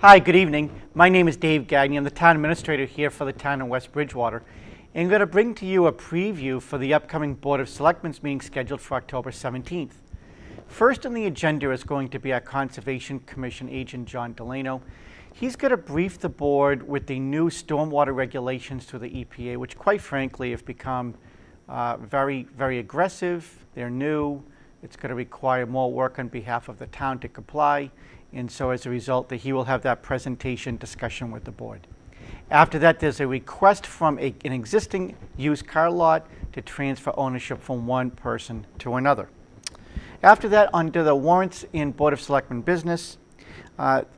Hi, good evening. My name is Dave Gagne. I'm the town administrator here for the town of West Bridgewater. And I'm going to bring to you a preview for the upcoming Board of Selectmen meeting scheduled for October 17th. First on the agenda is going to be our Conservation Commission agent, John Delano. He's going to brief the board with the new stormwater regulations through the EPA, which quite frankly have become very, very aggressive. They're new. It's going to require more work on behalf of the town to comply. And so as a result, he will have that presentation discussion with the board. After that, there's a request from an existing used car lot to transfer ownership from one person to another. After that, under the warrants in Board of Selectmen business,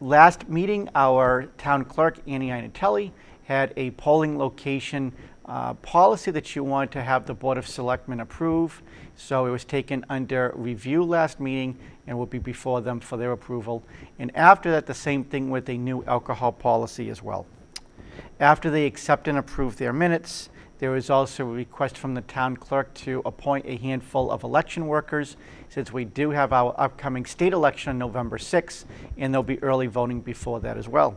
last meeting, our town clerk, Annie Inatelli, had a polling location policy that she wanted to have the Board of Selectmen approve. So it was taken under review last meeting and will be before them for their approval. And after that, the same thing with a new alcohol policy as well. After they accept and approve their minutes, there is also a request from the town clerk to appoint a handful of election workers, since we do have our upcoming state election on November 6th, and there'll be early voting before that as well.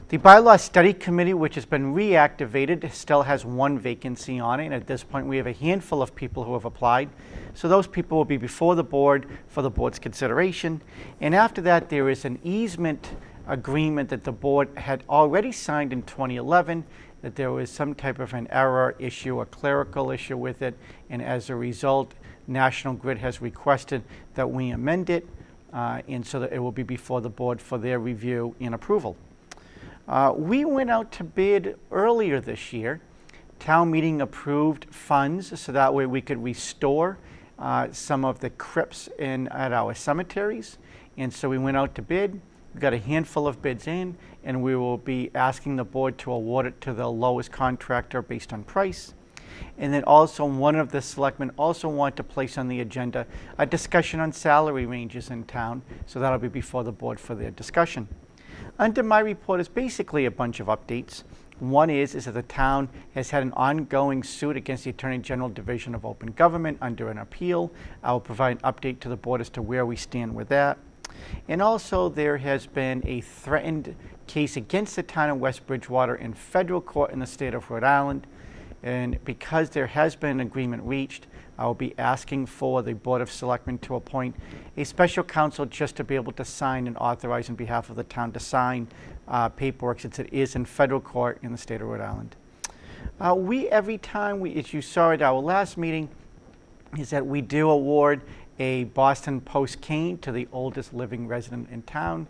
The Bylaw Study Committee, which has been reactivated, still has one vacancy on it, and at this point we have a handful of people who have applied. So those people will be before the board for the board's consideration. And after that, there is an easement agreement that the board had already signed in 2011, that there was some type of an error issue, a clerical issue with it, and as a result, National Grid has requested that we amend it, and so that it will be before the board for their review and approval. We went out to bid earlier this year. Town meeting approved funds so that way we could restore some of the crypts at our cemeteries. And so we went out to bid. We got a handful of bids in, and we will be asking the board to award it to the lowest contractor based on price. And then also one of the selectmen also want to place on the agenda a discussion on salary ranges in town. So that'll be before the board for their discussion. Under my report is basically a bunch of updates. One is that the town has had an ongoing suit against the Attorney General Division of Open Government under an appeal. I will provide an update to the board as to where we stand with that. And also there has been a threatened case against the town of West Bridgewater in federal court in the state of Rhode Island. And because there has been an agreement reached, I will be asking for the Board of Selectmen to appoint a special counsel just to be able to sign and authorize on behalf of the town to sign paperwork, since it is in federal court in the state of Rhode Island. Every time as you saw at our last meeting, is that we do award a Boston Post cane to the oldest living resident in town.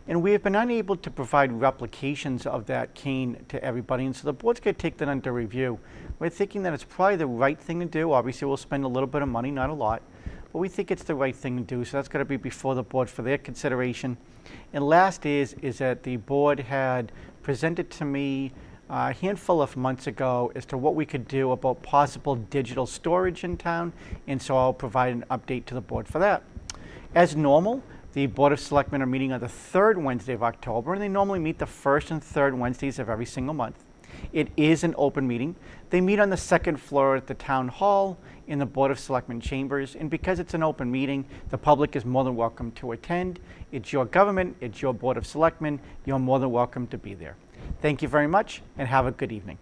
And we have been unable to provide replications of that cane to everybody. And so the board's going to take that under review. We're thinking that it's probably the right thing to do. Obviously, we'll spend a little bit of money, not a lot. But we think it's the right thing to do. So that's going to be before the board for their consideration. And last is that the board had presented to me a handful of months ago as to what we could do about possible digital storage in town, and so I'll provide an update to the board for that. As normal, the Board of Selectmen are meeting on the third Wednesday of October, and they normally meet the first and third Wednesdays of every single month. It is an open meeting. They meet on the second floor at the Town Hall in the Board of Selectmen chambers, and because it's an open meeting, the public is more than welcome to attend. It's your government, it's your Board of Selectmen. You're more than welcome to be there. Thank you very much, and have a good evening.